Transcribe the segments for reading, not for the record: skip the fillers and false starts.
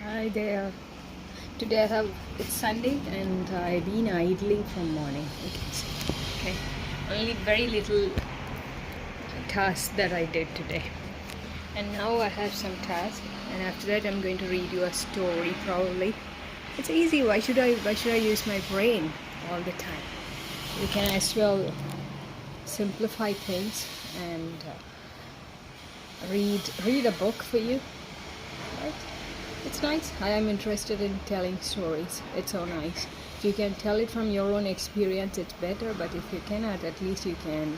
Hi there. Today it's Sunday and I've been idling from morning. You can see. Okay. Only very little task that I did today. And now I have some task, and after that I'm going to read you a story probably. It's easy. Why should I use my brain all the time? You can as well simplify things and read a book for you. Right? It's nice. I am interested in telling stories. It's so nice. If you can tell it from your own experience, it's better. But if you cannot, at least you can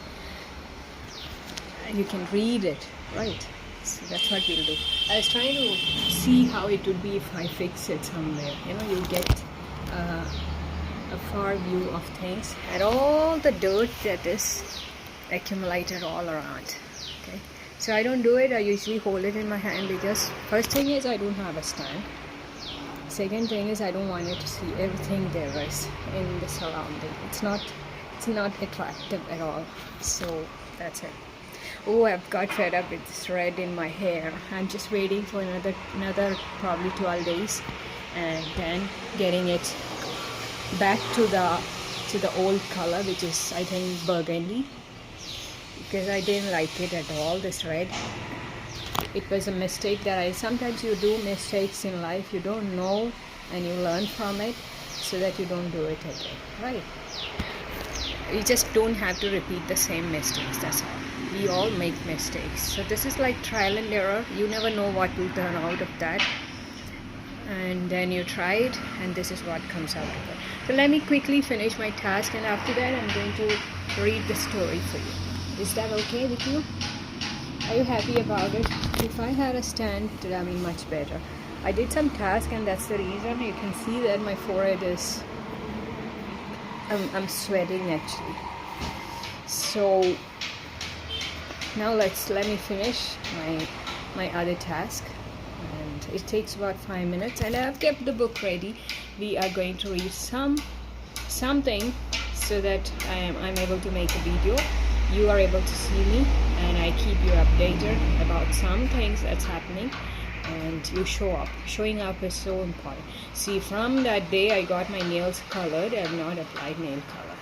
read it, right? So that's what we'll do. I was trying to see how it would be if I fix it somewhere. You get a far view of things and all the dirt that is accumulated all around. Okay. So I don't do it. I usually hold it in my hand because first thing is I don't have a stand. Second thing is I don't want you to see everything there is in the surrounding. It's not attractive at all. So that's it. Oh, I've got fed up with this red in my hair. I'm just waiting for another probably 12 days and then getting it back to the old color, which is I think burgundy. Because I didn't like it at all, this red. It was a mistake that sometimes you do mistakes in life, you don't know and you learn from it so that you don't do it again, right? You just don't have to repeat the same mistakes, that's all. We all make mistakes. So this is like trial and error. You never know what will turn out of that. And then you try it and this is what comes out of it. So let me quickly finish my task and after that I'm going to read the story for you. Is that okay with you? Are you happy about it? If I had a stand, it would have been much better. I did some task and that's the reason. You can see that my forehead is... I'm sweating actually. So now let me finish my other task. And it takes about 5 minutes and I've kept the book ready. We are going to read something so that I'm able to make a video. You are able to see me and I keep you updated about some things that's happening and you show up. Showing up is so important. See, from that day I got my nails colored. I have not applied nail color.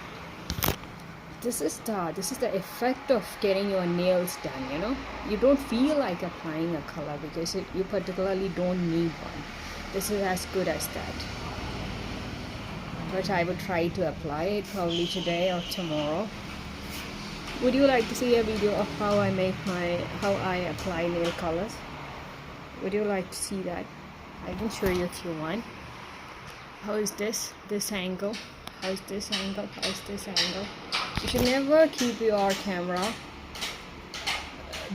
This is the effect of getting your nails done, You don't feel like applying a color because you particularly don't need one. This is as good as that. But I will try to apply it probably today or tomorrow. Would you like to see a video of how I apply nail colors? Would you like to see that? I can show you if you want. How is this angle? How is this angle? How is this angle? You should never keep your camera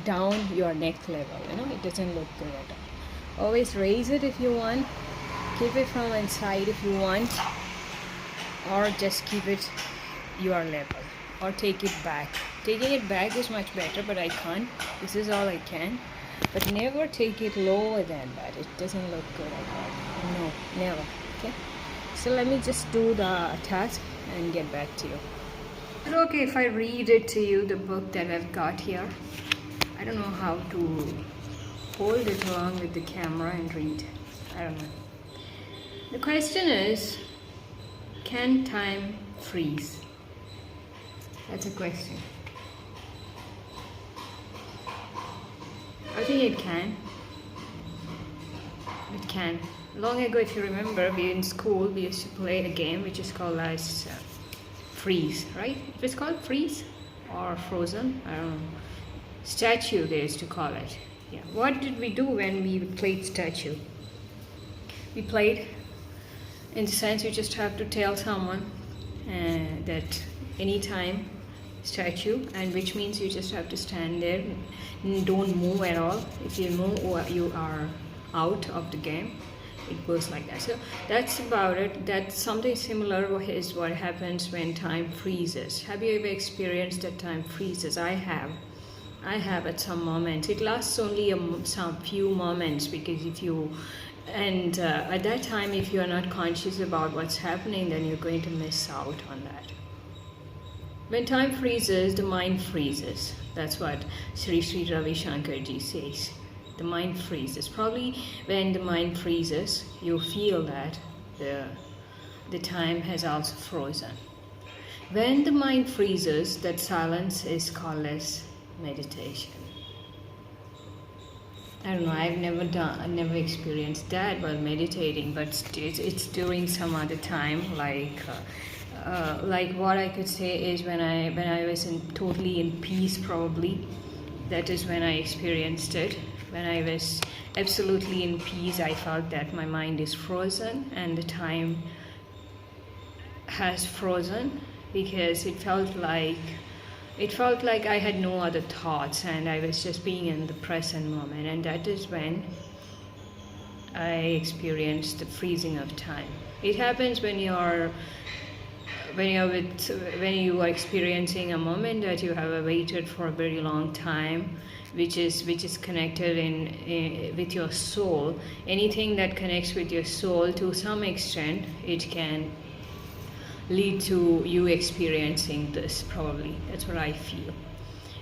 down your neck level, it doesn't look good at all. Always raise it if you want. Keep it from inside if you want. Or just keep it your level. Or take it back. Taking it back is much better, but I can't. This is all I can. But never take it lower than that. It doesn't look good at all. No, never. Okay? So let me just do the task and get back to you. Is it okay if I read it to you, the book that I've got here? I don't know how to hold it along with the camera and read. I don't know. The question is, can time freeze? That's a question. I think it can. It can. Long ago, if you remember, in school we used to play a game which is called as freeze, right? It was called freeze or frozen. I don't know. Statue they used to call it. Yeah. What did we do when we played statue? We played in the sense you just have to tell someone that anytime statue, and which means you just have to stand there and don't move at all. If you move, you are out of the game. It goes like that. So that's about it. That's something similar is what happens when time freezes. Have you ever experienced that time freezes? I have at some moments. It lasts only some few moments because at that time if you are not conscious about what's happening, then you're going to miss out on that. When time freezes, the mind freezes. That's what Sri Sri Ravi Shankar ji says. The mind freezes. Probably when the mind freezes, you feel that the time has also frozen. When the mind freezes, that silence is called as meditation. I don't know, I've never experienced that while meditating, but it's during some other time, like what I could say is when I was totally in peace, probably. That is when I experienced it. When I was absolutely in peace, I felt that my mind is frozen and the time has frozen, because it felt like I had no other thoughts and I was just being in the present moment, and that is when I experienced the freezing of time. It happens when you are experiencing a moment that you have awaited for a very long time, which is connected with your soul. Anything that connects with your soul, to some extent, it can lead to you experiencing this, probably. That's what I feel.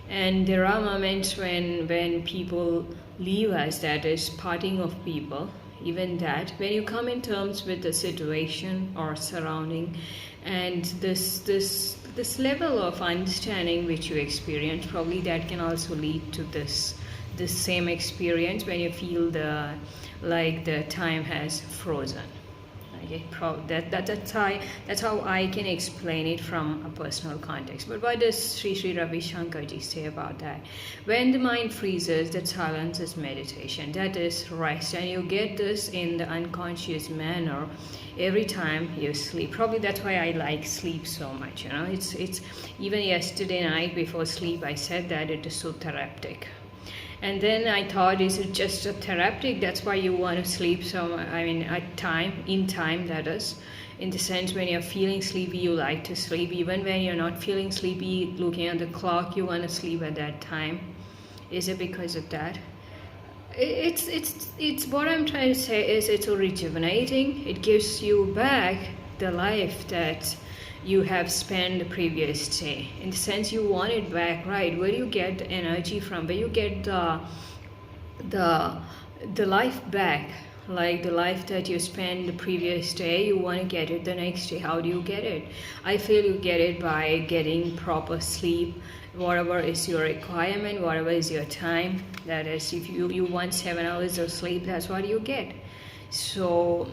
And there are moments when people leave us, that is parting of people, even that, when you come in terms with the situation or surrounding, and this level of understanding which you experience, probably that can also lead to this same experience when you feel the time has frozen. Okay, that's how I can explain it from a personal context. But what does Sri Ravi Shankar ji say about that? When the mind freezes, that silence is meditation. That is rest, and you get this in the unconscious manner every time you sleep. Probably that's why I like sleep so much. It's even yesterday night before sleep, I said that it is so therapeutic. And then I thought, is it just a therapeutic? That's why you want to sleep in time, that is. In the sense, when you're feeling sleepy, you like to sleep. Even when you're not feeling sleepy, looking at the clock, you want to sleep at that time. Is it because of that? It's what I'm trying to say is it's rejuvenating. It gives you back the life that you have spent the previous day. In the sense, you want it back, right? Where do you get the energy from? Where you get the life back, like the life that you spent the previous day, you want to get it the next day. How do you get it? I feel you get it by getting proper sleep, whatever is your requirement, whatever is your time. That is, if you want 7 hours of sleep, that's what you get. So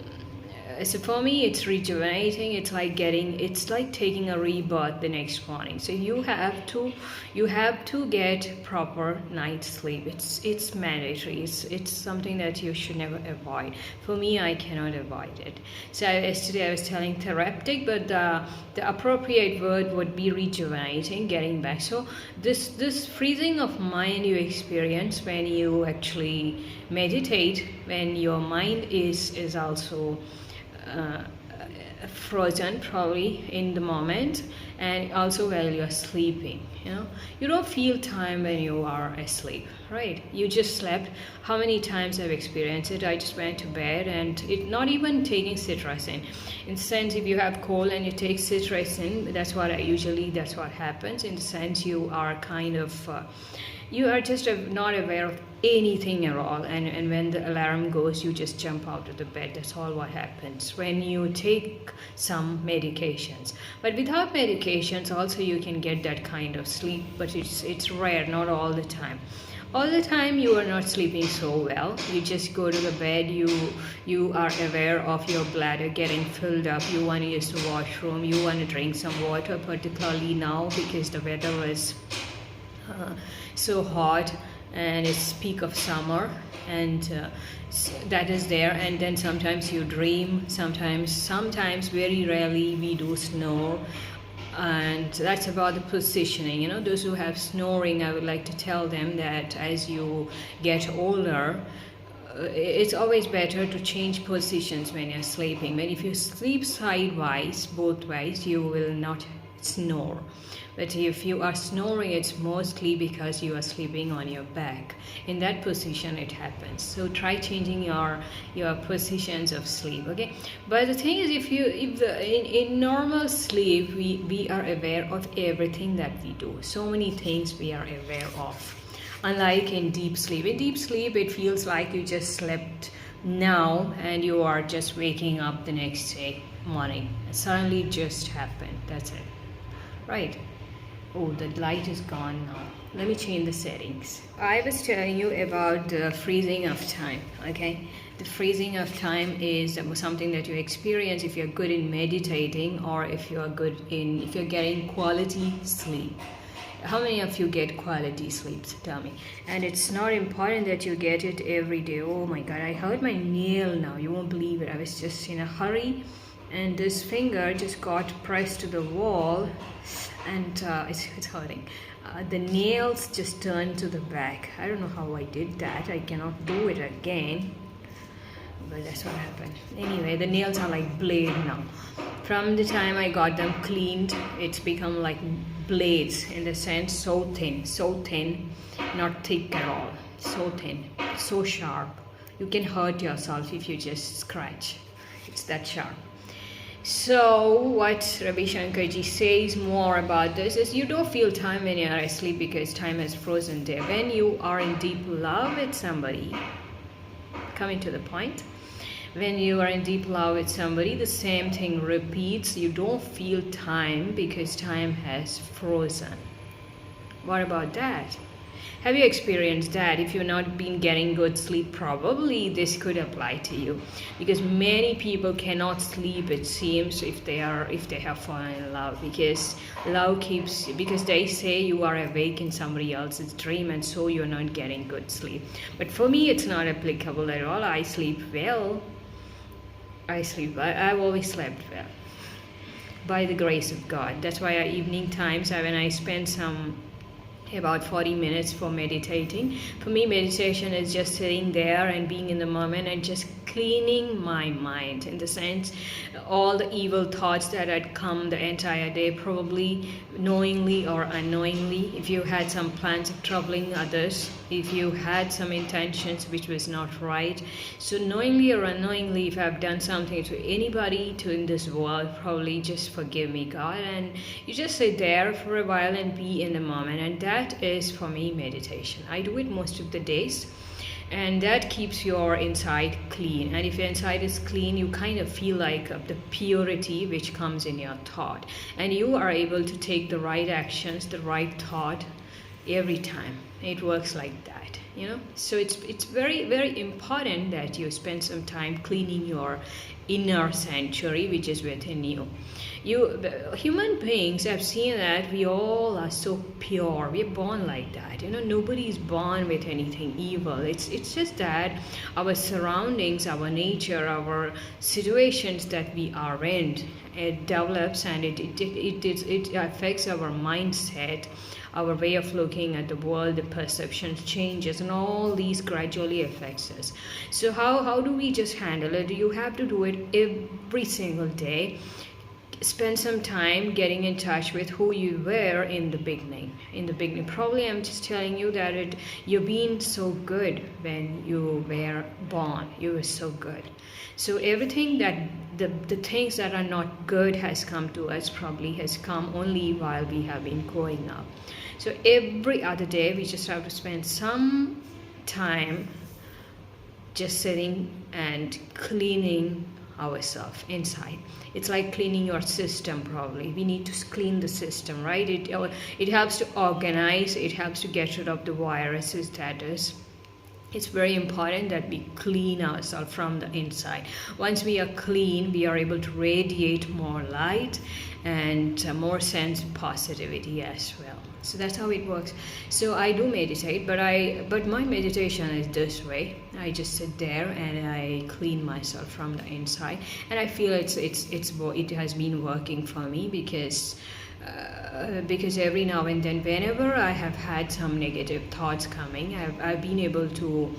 for me, it's rejuvenating. It's like taking a rebirth the next morning. So you have to get proper night's sleep. It's mandatory. It's something that you should never avoid. For me, I cannot avoid it. So yesterday I was telling therapeutic, but the appropriate word would be rejuvenating, getting back. So this freezing of mind you experience when you actually meditate, when your mind is also frozen, probably in the moment, and also while you're sleeping. You don't feel time when you are asleep, right? You just slept. How many times I've experienced it? I just went to bed, and it not even taking citrusin. In the sense, if you have cold and you take citrusin, that's what happens. In the sense, you are kind of you are just not aware of anything at all, and when the alarm goes, you just jump out of the bed. That's all what happens when you take some medications. But without medications also you can get that kind of sleep, but it's rare, not all the time. All the time you are not sleeping so well. You just go to the bed, you are aware of your bladder getting filled up, you want to use the washroom, you want to drink some water, particularly now because the weather is so hot and it's peak of summer, and that is there. And then sometimes you dream, sometimes very rarely we do snore, and that's about the positioning. Those who have snoring, I would like to tell them that as you get older, it's always better to change positions when you're sleeping. But if you sleep sideways, both ways, you will not snore. But if you are snoring, it's mostly because you are sleeping on your back. In that position it happens. So try changing your positions of sleep, okay? But the thing is, in normal sleep, we are aware of everything that we do. So many things we are aware of. Unlike in deep sleep it feels like you just slept now and you are just waking up the next day morning. It suddenly just happened. That's it. Right. Oh, the light is gone now. Let me change the settings. I was telling you about the freezing of time, okay? The freezing of time is something that you experience if you're good in meditating or if you're getting quality sleep. How many of you get quality sleeps? Tell me. And it's not important that you get it every day. Oh my God, I hurt my nail now. You won't believe it. I was just in a hurry and this finger just got pressed to the wall and it's hurting. The nails just turned to the back. I don't know how I did that. I cannot do it again, but that's what happened. Anyway, the nails are like blade now. From the time I got them cleaned, it's become like blades in the sense so thin, not thick at all. So thin, so sharp. You can hurt yourself if you just scratch. It's that sharp. So what Ravi Shankarji says more about this is you don't feel time when you are asleep because time has frozen there. When you are in deep love with somebody, coming to the point, when you are in deep love with somebody, the same thing repeats. You don't feel time because time has frozen. What about that? Have you experienced that? If you've not been getting good sleep, probably this could apply to you, because many people cannot sleep, it seems, if they have fallen in love, because they say you are awake in somebody else's dream and so you're not getting good sleep. But for me it's not applicable at all. I sleep well. I've always slept well by the grace of God. That's why evening times when I spend about 40 minutes for meditating. For me, meditation is just sitting there and being in the moment and just cleaning my mind, in the sense all the evil thoughts that had come the entire day, probably knowingly or unknowingly. If you had some plans of troubling others, if you had some intentions which was not right, so knowingly or unknowingly, if I've done something to anybody in this world, probably just forgive me, God. And you just sit there for a while and be in the moment, and that is for me meditation. I do it most of the days, and that keeps your inside clean. And if your inside is clean, you kind of feel like the purity which comes in your thought, and you are able to take the right actions, the right thought every time. It works like that, so it's very, very important that you spend some time cleaning your inner sanctuary which is within you. Human beings, I've seen that we all are so pure. We're born like that. Nobody is born with anything evil. It's just that our surroundings, our nature, our situations that we are in, it develops and it affects our mindset, our way of looking at the world, the perception changes, and all these gradually affects us. So how do we just handle it? You have to do it every single day. Spend some time getting in touch with who you were in the beginning. Probably I'm just telling you that you've been so good when you were born. You were so good. So everything that the things that are not good has come to us, probably has come only while we have been growing up. So every other day we just have to spend some time just sitting and cleaning ourselves inside. It's like cleaning your system. Probably we need to clean the system, right? It helps to organize, it helps to get rid of the viruses. That is, it's very important that we clean ourselves from the inside. Once we are clean, we are able to radiate more light and more sense of positivity as well. So that's how it works. So I do meditate, but my meditation is this way. I just sit there and I clean myself from the inside, and I feel it has been working for me, because every now and then, whenever I have had some negative thoughts coming, I've been able to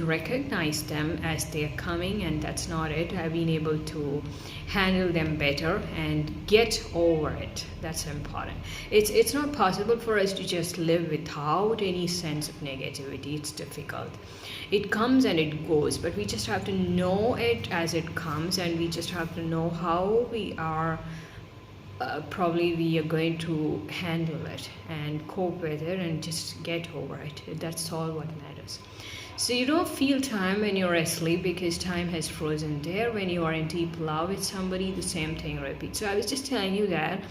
recognize them as they're coming, and that's not it. I've been able to handle them better and get over it. That's important. It's not possible for us to just live without any sense of negativity. It's difficult. It comes and it goes, but we just have to know it as it comes, and we just have to know how we are probably we are going to handle it and cope with it and just get over it. That's all what matters. So you don't feel time when you're asleep because time has frozen there. When you are in deep love with somebody, the same thing repeats. So I was just telling you that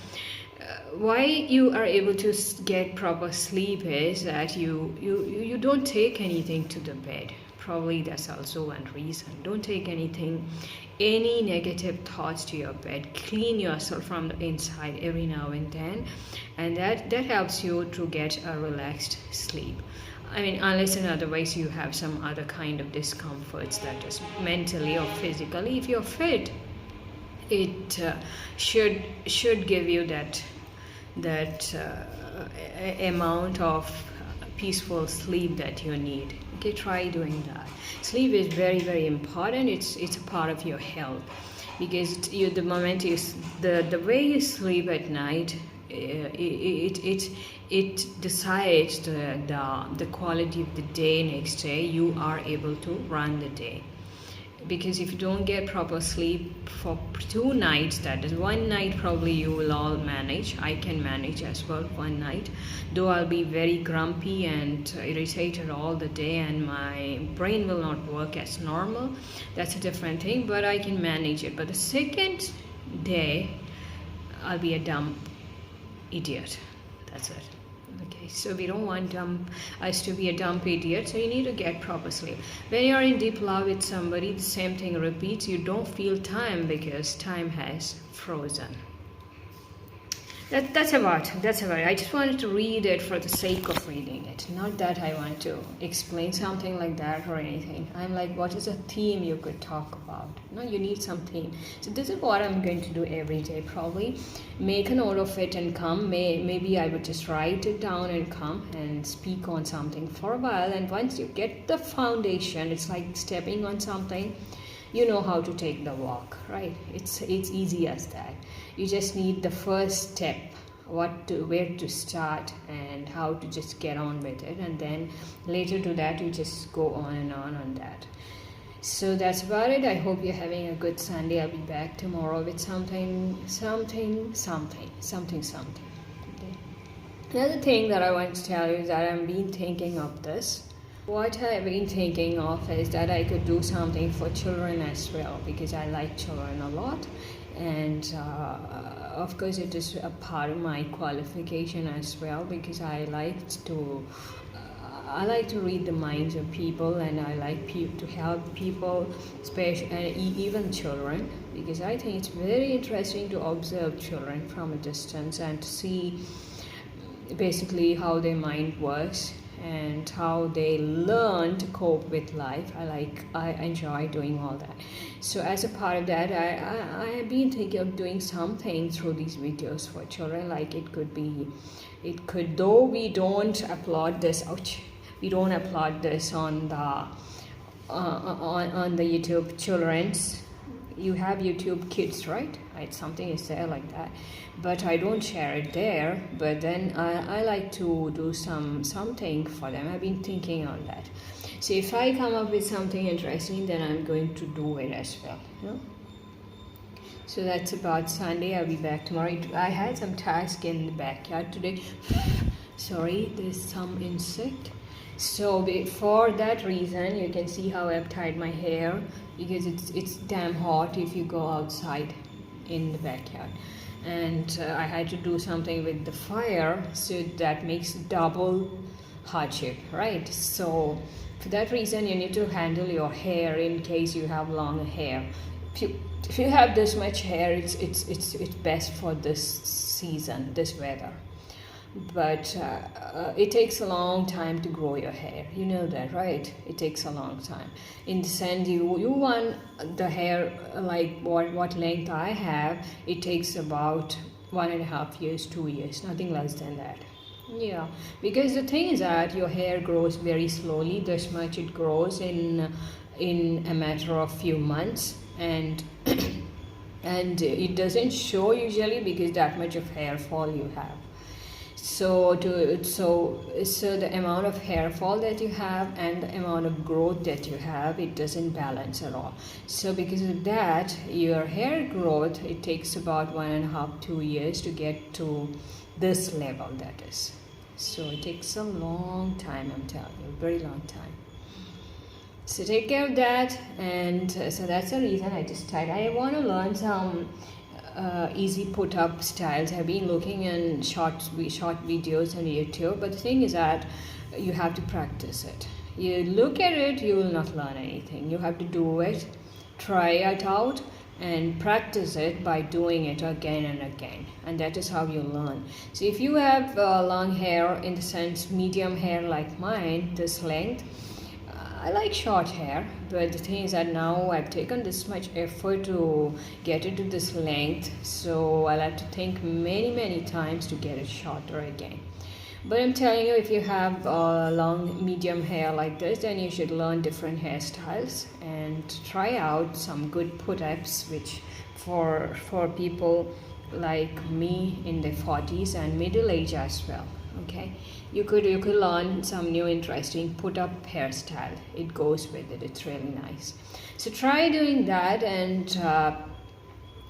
why you are able to get proper sleep is that you don't take anything to the bed. Probably that's also one reason. Don't take any negative thoughts to your bed. Clean yourself from the inside every now and then, and that helps you to get a relaxed sleep. I mean, unless and otherwise you have some other kind of discomforts, that is mentally or physically. If you're fit, it should give you that amount of peaceful sleep that you need. Okay, try doing that. Sleep is very, very important. It's a part of your health, because the moment the way you sleep at night, it decides the quality of the day next day. You are able to run the day. Because if you don't get proper sleep for 2 nights, that is 1 night, probably you will all manage. I can manage as well 1 night, though I'll be very grumpy and irritated all the day and my brain will not work as normal. That's a different thing, but I can manage it. But the second day, I'll be a dumb idiot. That's it. Okay, so we don't want us to be a dumb idiot, so you need to get proper sleep. When you're in deep love with somebody, the same thing repeats. You don't feel time because time has frozen. That's about it. I just wanted to read it for the sake of reading it. Not that I want to explain something like that or anything. I'm like, what is a theme you could talk about? No, you need some theme. So this is what I'm going to do every day, probably. Make a note of it and come. Maybe I would just write it down and come and speak on something for a while. And once you get the foundation, it's like stepping on something. You know how to take the walk, right? It's easy as that. You just need the first step, where to start and how to just get on with it, and then later to that you just go on and on that. So that's about it. I hope you're having a good Sunday. I'll be back tomorrow with something. Okay. Another thing that I want to tell you is that I've been thinking of this. What I've been thinking of is that I could do something for children as well, because I like children a lot, and of course it is a part of my qualification as well, because I like to read the minds of people, and I like to help people, especially and even children, because I think it's very interesting to observe children from a distance and to see basically how their mind works and how they learn to cope with life. I enjoy doing all that. So as a part of that, I have been thinking of doing something through these videos for children. Like it could, though we don't upload this, we don't upload this on the YouTube Children's. You have YouTube Kids, right? Something is there like that, but I don't share it there. But then I like to do something for them. I've been thinking on that. So if I come up with something interesting, then I'm going to do it as well. So that's about Sunday. I'll be back tomorrow. I had some task in the backyard today. Sorry, there's some insect. So for that reason, you can see how I've tied my hair, because it's damn hot if you go outside in the backyard, and I had to do something with the fire, so that makes double hardship, right? So for that reason, you need to handle your hair in case you have long hair. If you have this much hair, it's best for this season, this weather. But it takes a long time to grow your hair. You know that, right? It takes a long time. In the sense, you want the hair like what length I have, it takes about 1.5 years, 2 years, nothing less than that. Yeah, because the thing is that your hair grows very slowly. This much it grows in a matter of few months, and and it doesn't show usually because that much of hair fall you have. So the amount of hair fall that you have and the amount of growth that you have, it doesn't balance at all. So because of that, your hair growth, it takes about 1.5-2 years to get to this level, that is. So it takes a long time, I'm telling you, very long time. So take care of that. And so that's the reason I just tried. I want to learn some easy put-up styles. I've been looking in short videos on YouTube, but the thing is that you have to practice it. You look at it, you will not learn anything. You have to do it, try it out, and practice it by doing it again and again, and that is how you learn. So if you have long hair, in the sense medium hair like mine, this length, I like short hair, but the thing is that now I've taken this much effort to get it to this length, so I'll have to think many times to get it shorter again. But I'm telling you, if you have long medium hair like this, then you should learn different hairstyles and try out some good put-ups, which for people like me in their 40s and middle age as well. Okay, you could learn some new interesting put-up hairstyle. It goes with it. It's really nice. So try doing that, and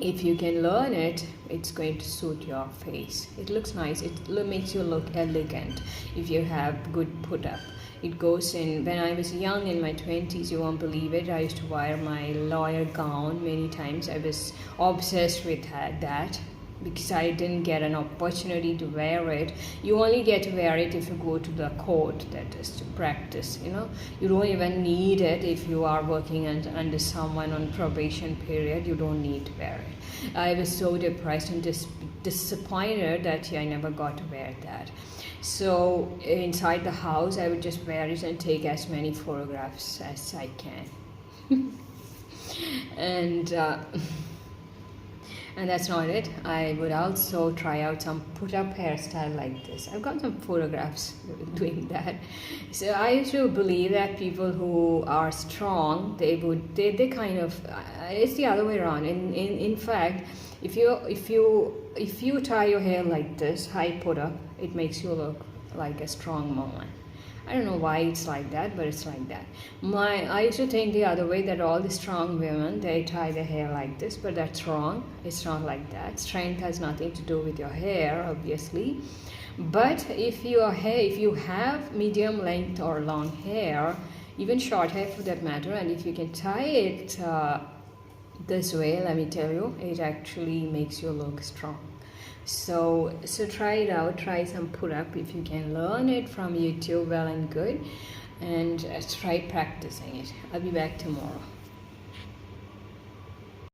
if you can learn it, it's going to suit your face. It looks nice. It makes you look elegant if you have good put-up. It goes in. When I was young in my 20s, you won't believe it, I used to wear my lawyer gown many times. I was obsessed with that, because I didn't get an opportunity to wear it. You only get to wear it if you go to the court, that is to practice, you know. You don't even need it if you are working under someone on probation period. You don't need to wear it. I was so depressed and disappointed that I never got to wear that. So inside the house, I would just wear it and take as many photographs as I can. And that's not it. I would also try out some put-up hairstyle like this. I've got some photographs doing that. So I used to believe that people who are strong, they kind of, it's the other way around. In fact, if you tie your hair like this, high put-up, it makes you look like a strong woman. I don't know why it's like that, but it's like that. I used to think the other way, that all the strong women, they tie their hair like this, but that's wrong. It's not like that. Strength has nothing to do with your hair, obviously. But if you have medium length or long hair, even short hair for that matter, and if you can tie it this way, let me tell you, it actually makes you look strong. So try it out. Try some put-up. If you can learn it from YouTube, well and good, and try practicing it. I'll be back tomorrow.